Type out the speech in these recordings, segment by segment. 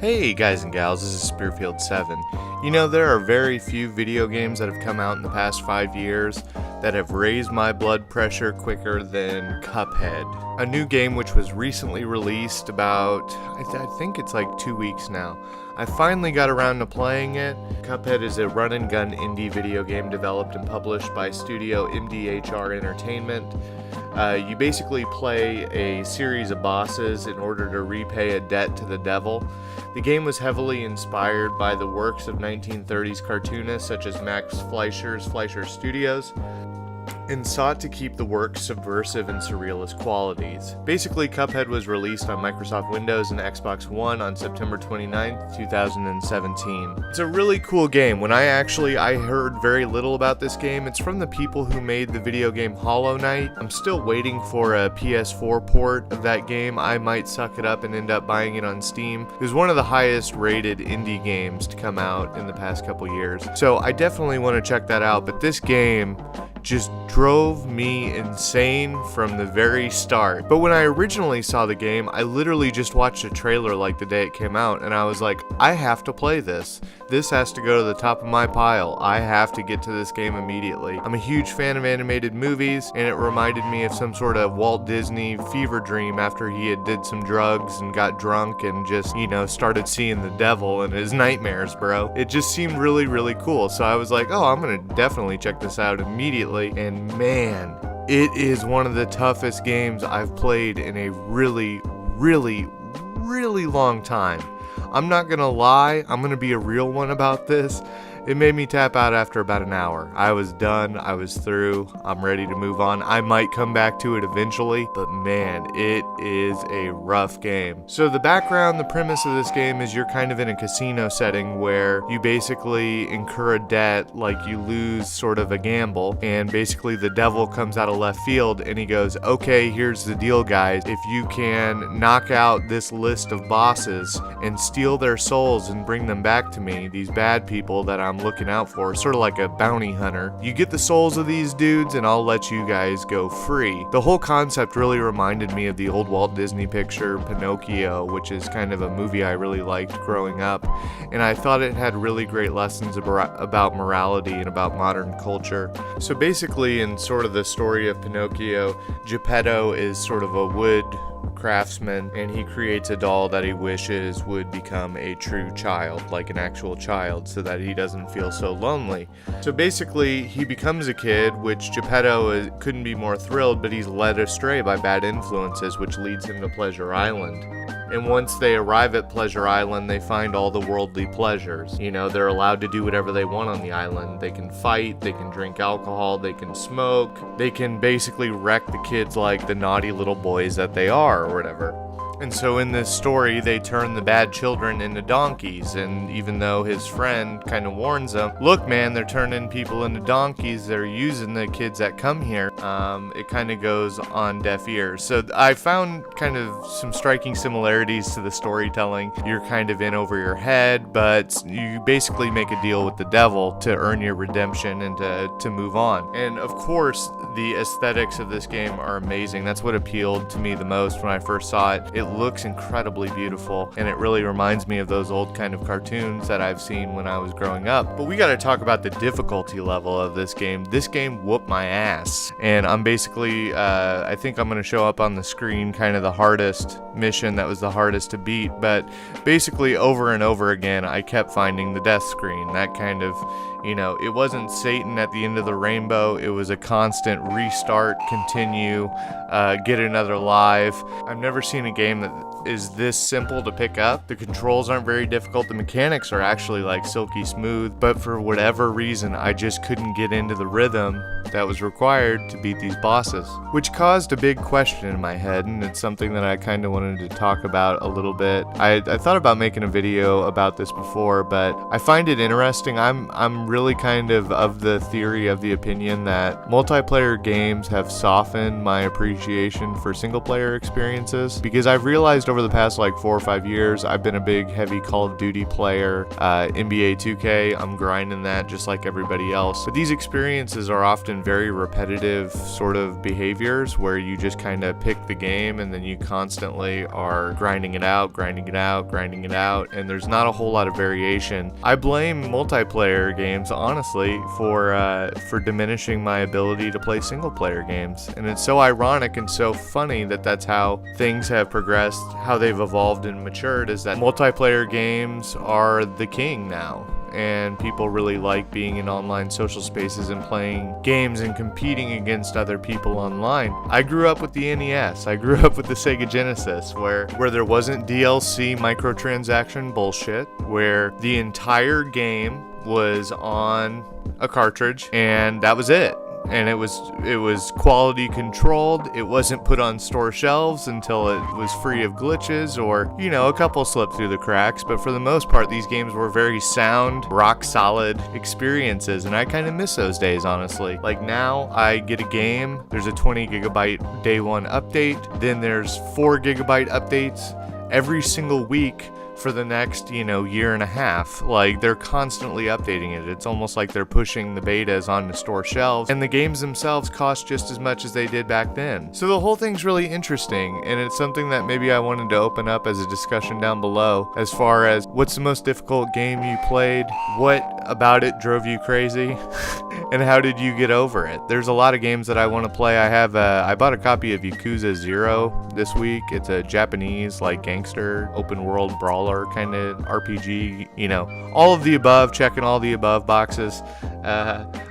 Hey guys and gals, this is Spearfield7. You know, there are very few video games that have come out in the past 5 years that have raised my blood pressure quicker than Cuphead. A new game which was recently released about, I think it's like 2 weeks now. I finally got around to playing it. Cuphead is a run-and-gun indie video game developed and published by studio MDHR Entertainment. You basically play a series of bosses in order to repay a debt to the devil. The game was heavily inspired by the works of 1930s cartoonists such as Max Fleischer's Fleischer Studios, and sought to keep the work subversive and surrealist qualities. Basically, Cuphead was released on Microsoft Windows and Xbox One on September 29th, 2017. It's a really cool game. When I heard very little about this game. It's from the people who made the video game Hollow Knight. I'm still waiting for a PS4 port of that game. I might suck it up and end up buying it on Steam. It was one of the highest rated indie games to come out in the past couple years. So I definitely want to check that out, but this game just drove me insane from the very start. But when I originally saw the game, I literally just watched a trailer like the day it came out, and I was like, I have to play this. This has to go to the top of my pile. I have to get to this game immediately. I'm a huge fan of animated movies, and it reminded me of some sort of Walt Disney fever dream after he had did some drugs and got drunk and just, started seeing the devil in his nightmares, bro. It just seemed really, really cool. So I was like, oh, I'm gonna definitely check this out immediately. And man, it is one of the toughest games I've played in a really, really, really long time. I'm not gonna lie, I'm gonna be a real one about this. It made me tap out after about an hour. I was done, I was through, I'm ready to move on. I might come back to it eventually, but man, it is a rough game. So the background, the premise of this game is you're kind of in a casino setting where you basically incur a debt, like you lose sort of a gamble, and basically the devil comes out of left field and he goes, okay, here's the deal guys, if you can knock out this list of bosses and steal their souls and bring them back to me, these bad people that I'm looking out for, sort of like a bounty hunter. You get the souls of these dudes and I'll let you guys go free. The whole concept really reminded me of the old Walt Disney picture Pinocchio, which is kind of a movie I really liked growing up, and I thought it had really great lessons about morality and about modern culture. So basically, in sort of the story of Pinocchio, Geppetto is sort of a wood craftsman, and he creates a doll that he wishes would become a true child, like an actual child, so that he doesn't feel so lonely. So basically, he becomes a kid, which Geppetto couldn't be more thrilled, but he's led astray by bad influences, which leads him to Pleasure Island. And once they arrive at Pleasure Island, they find all the worldly pleasures. They're allowed to do whatever they want on the island. They can fight, they can drink alcohol, they can smoke, they can basically wreck the kids like the naughty little boys that they are, or whatever. And so in this story, they turn the bad children into donkeys, and even though his friend kind of warns them, look man, they're turning people into donkeys, they're using the kids that come here, it kind of goes on deaf ears. So I found kind of some striking similarities to the storytelling. You're kind of in over your head, but you basically make a deal with the devil to earn your redemption and to move on. And of course, the aesthetics of this game are amazing. That's what appealed to me the most when I first saw it. It looks incredibly beautiful, and it really reminds me of those old kind of cartoons that I've seen when I was growing up. But we gotta talk about the difficulty level of this game. This game whooped my ass, and I'm basically, I think I'm gonna show up on the screen kind of the hardest mission that was the hardest to beat, but basically over and over again, I kept finding the death screen. That kind of, it wasn't Satan at the end of the rainbow, it was a constant restart, continue, get another life. I've never seen a game that is this simple to pick up. The controls aren't very difficult, the mechanics are actually like silky smooth, but for whatever reason, I just couldn't get into the rhythm that was required to beat these bosses, which caused a big question in my head, and it's something that I kind of wanted to talk about a little bit. I thought about making a video about this before, but I find it interesting. I'm really kind of the theory of the opinion that multiplayer games have softened my appreciation appreciation for single player experiences, because I've realized over the past like 4 or 5 years, I've been a big heavy Call of Duty player, NBA 2K, I'm grinding that just like everybody else. But these experiences are often very repetitive sort of behaviors where you just kind of pick the game and then you constantly are grinding it out, and there's not a whole lot of variation. I blame multiplayer games, honestly, for diminishing my ability to play single player games. And it's so ironic and so funny that that's how things have progressed, how they've evolved and matured, is that multiplayer games are the king now. And people really like being in online social spaces and playing games and competing against other people online. I grew up with the NES. I grew up with the Sega Genesis, where there wasn't DLC microtransaction bullshit, where the entire game was on a cartridge and that was it. And it was quality controlled. It wasn't put on store shelves until it was free of glitches, or, you know, a couple slipped through the cracks. But for the most part, these games were very sound, rock solid experiences, and I kind of miss those days, honestly. Like now, I get a game, there's a 20 gigabyte day one update, then there's 4 gigabyte updates every single week for the next, year and a half. Like, they're constantly updating it. It's almost like they're pushing the betas onto store shelves, and the games themselves cost just as much as they did back then. So the whole thing's really interesting, and it's something that maybe I wanted to open up as a discussion down below, as far as what's the most difficult game you played, what about it drove you crazy, and how did you get over it? There's a lot of games that I want to play. I bought a copy of Yakuza 0 this week. It's a Japanese, like, gangster, open world brawler kind of RPG, all of the above, checking all the above boxes.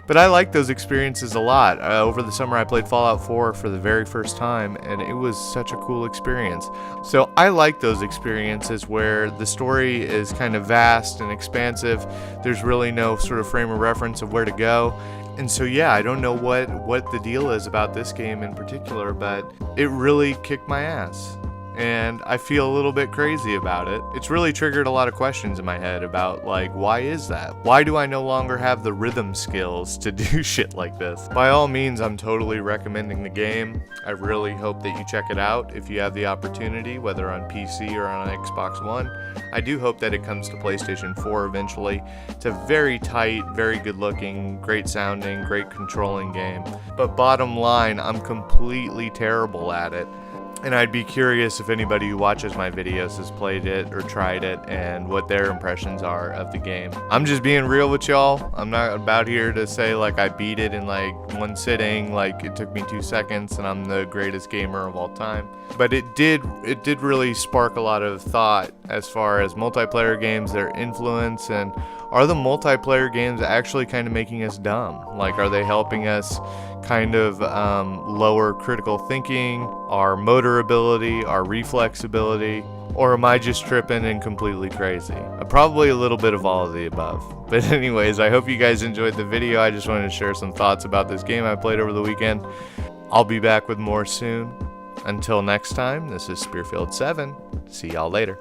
But I like those experiences a lot. Over the summer, I played Fallout 4 for the very first time, and it was such a cool experience. So I like those experiences where the story is kind of vast and expansive. There's really no sort of frame of reference of where to go. And so, yeah, I don't know what the deal is about this game in particular, but it really kicked my ass. And I feel a little bit crazy about it. It's really triggered a lot of questions in my head about, like, why is that? Why do I no longer have the rhythm skills to do shit like this? By all means, I'm totally recommending the game. I really hope that you check it out if you have the opportunity, whether on PC or on Xbox One. I do hope that it comes to PlayStation 4 eventually. It's a very tight, very good looking, great sounding, great controlling game. But bottom line, I'm completely terrible at it. And I'd be curious if anybody who watches my videos has played it or tried it and what their impressions are of the game. I'm just being real with y'all. I'm not about here to say like I beat it in like one sitting, like it took me 2 seconds and I'm the greatest gamer of all time. But it did really spark a lot of thought as far as multiplayer games, their influence, and are the multiplayer games actually kind of making us dumb? Like, are they helping us kind of lower critical thinking, our motor ability, our reflex ability, or am I just tripping and completely crazy? Probably a little bit of all of the above. But anyways, I hope you guys enjoyed the video. I just wanted to share some thoughts about this game I played over the weekend. I'll be back with more soon. Until next time, this is Spearfield 7. See y'all later.